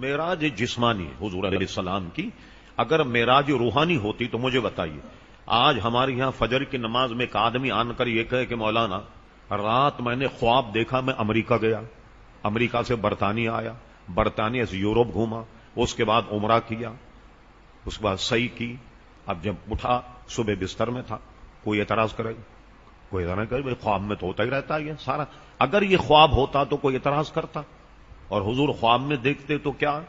معراج جسمانی حضور علیہ السلام کی، اگر معراج روحانی ہوتی تو مجھے بتائیے، آج ہمارے یہاں فجر کی نماز میں ایک آدمی آن کر یہ کہے کہ مولانا رات میں نے خواب دیکھا میں امریکہ گیا، امریکہ سے برطانیہ آیا، برطانیہ سے یورپ گھوما، اس کے بعد عمرہ کیا، اس کے بعد سعی کی، اب جب اٹھا صبح بستر میں تھا، کوئی اعتراض کرے گا؟ کوئی اعتراض کرے بھائی خواب میں تو ہوتا ہی رہتا ہے یہ سارا، اگر یہ خواب ہوتا تو کوئی اعتراض کرتا؟ اور حضور خواب میں دیکھتے تو کیا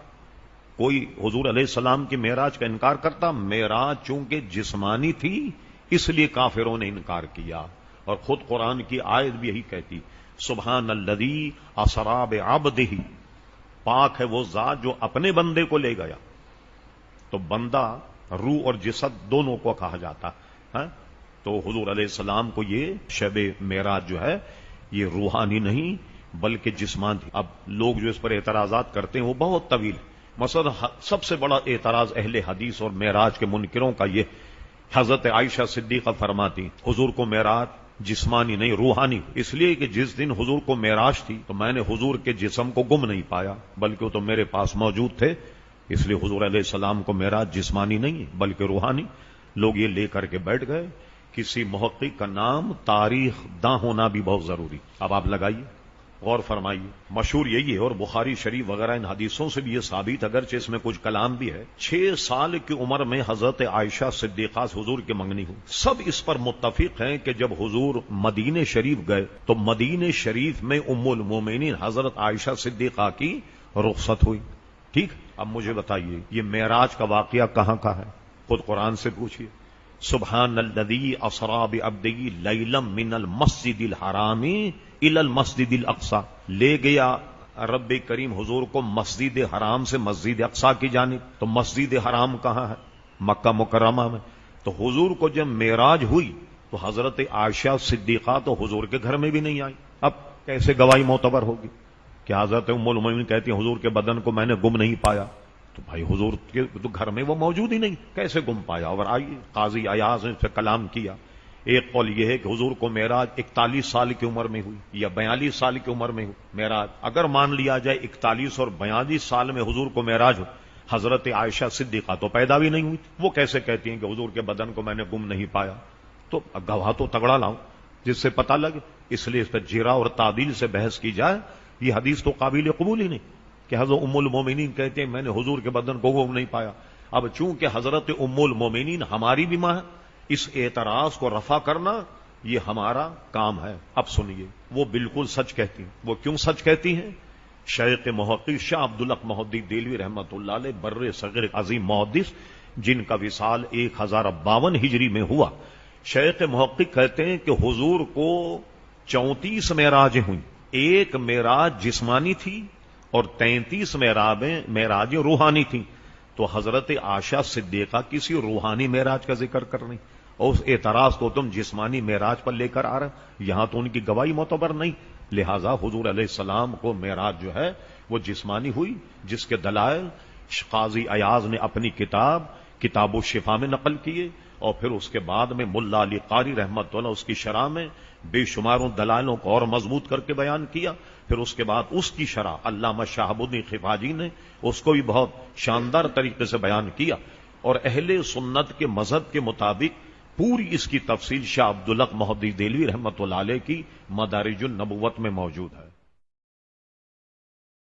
کوئی حضور علیہ السلام کی معراج کا انکار کرتا؟ معراج چونکہ جسمانی تھی اس لیے کافروں نے انکار کیا، اور خود قرآن کی آیت بھی یہی کہتی، سبحان الذی اسری بعبدہ، پاک ہے وہ ذات جو اپنے بندے کو لے گیا۔ تو بندہ روح اور جسد دونوں کو کہا جاتا ہے، تو حضور علیہ السلام کو یہ شب معراج جو ہے یہ روحانی نہیں بلکہ جسمانی تھی۔ اب لوگ جو اس پر اعتراضات کرتے ہیں وہ بہت طویل، مثلا سب سے بڑا اعتراض اہل حدیث اور معراج کے منکروں کا یہ، حضرت عائشہ صدیقہ فرماتی حضور کو معراج جسمانی نہیں روحانی، اس لیے کہ جس دن حضور کو معراج تھی تو میں نے حضور کے جسم کو گم نہیں پایا بلکہ وہ تو میرے پاس موجود تھے، اس لیے حضور علیہ السلام کو معراج جسمانی نہیں بلکہ روحانی۔ لوگ یہ لے کر کے بیٹھ گئے، کسی محقق کا نام تاریخ داں ہونا بھی بہت ضروری۔ اب آپ لگائیے، غور فرمائیے، مشہور یہی ہے اور بخاری شریف وغیرہ ان حدیثوں سے بھی یہ ثابت، اگرچہ اس میں کچھ کلام بھی ہے، 6 سال کی عمر میں حضرت عائشہ صدیقہ سے حضور کی منگنی ہوئی۔ سب اس پر متفق ہیں کہ جب حضور مدینے شریف گئے تو مدینے شریف میں ام المومنین حضرت عائشہ صدیقہ کی رخصت ہوئی۔ ٹھیک، اب مجھے بتائیے یہ معراج کا واقعہ کہاں کا ہے؟ خود قرآن سے پوچھیے، سبحان الذی اسری بعبدہ لیلا من المسجد الحرام الی المسجد الاقصی، لے گیا رب کریم حضور کو مسجد حرام سے مسجد اقصی کی جانب۔ تو مسجد حرام کہاں ہے؟ مکہ مکرمہ میں۔ تو حضور کو جب معراج ہوئی تو حضرت عائشہ صدیقہ تو حضور کے گھر میں بھی نہیں آئی، اب کیسے گواہی معتبر ہوگی کہ حضرت ام المومنین کہتی ہیں حضور کے بدن کو میں نے گم نہیں پایا؟ تو بھائی حضور کے تو گھر میں وہ موجود ہی نہیں، کیسے گم پایا؟ اور آئیے قاضی ایاز نے اس پہ کلام کیا، ایک قول یہ ہے کہ حضور کو معراج 41 سال کی عمر میں ہوئی یا 42 سال کی عمر میں ہوئی معراج۔ اگر مان لیا جائے 41 اور 42 سال میں حضور کو معراج ہو، حضرت عائشہ صدیقہ تو پیدا بھی نہیں ہوئی، وہ کیسے کہتی ہیں کہ حضور کے بدن کو میں نے گم نہیں پایا؟ تو گواہ تو تگڑا لاؤں جس سے پتہ لگے، اس لیے اس پر جرا اور تعدیل سے بحث کی جائے، یہ حدیث تو قابل قبول ہی نہیں کہ حضرت ام المومنین کہتے ہیں میں نے حضور کے بدن کو گم نہیں پایا۔ اب چونکہ حضرت ام المومنین ہماری بھی ماں ہے، اس اعتراض کو رفع کرنا یہ ہمارا کام ہے۔ اب سنیے، وہ بالکل سچ کہتی ہیں۔ وہ کیوں سچ کہتی ہیں؟ شیخ محقق شاہ عبدالحق محدث دہلوی رحمۃ اللہ علیہ، بر صغیر عظیم محدث جن کا وصال 1052 ہجری میں ہوا، شیخ محقق کہتے ہیں کہ حضور کو 34 معراجیں ہوئیں، ایک معراج جسمانی تھی اور 33 معراجیں روحانی تھیں۔ تو حضرت عائشہ صدیقہ کسی روحانی معراج کا ذکر کر رہی، اور اس اعتراض کو تم جسمانی معراج پر لے کر آ رہے، یہاں تو ان کی گواہی معتبر نہیں، لہذا حضور علیہ السلام کو معراج جو ہے وہ جسمانی ہوئی، جس کے دلائل قاضی ایاز نے اپنی کتاب الشفا میں نقل کیے، اور پھر اس کے بعد میں ملا علی قاری رحمۃ اللہ اس کی شرح میں بے شماروں دلائلوں کو اور مضبوط کر کے بیان کیا۔ پھر اس کے بعد اس کی شرح علامہ شہاب الدین خفاجی نے اس کو بھی بہت شاندار طریقے سے بیان کیا، اور اہل سنت کے مذہب کے مطابق پوری اس کی تفصیل شاہ عبدالحق محدث دہلوی رحمۃ اللہ علیہ کی مدارج النبوت میں موجود ہے۔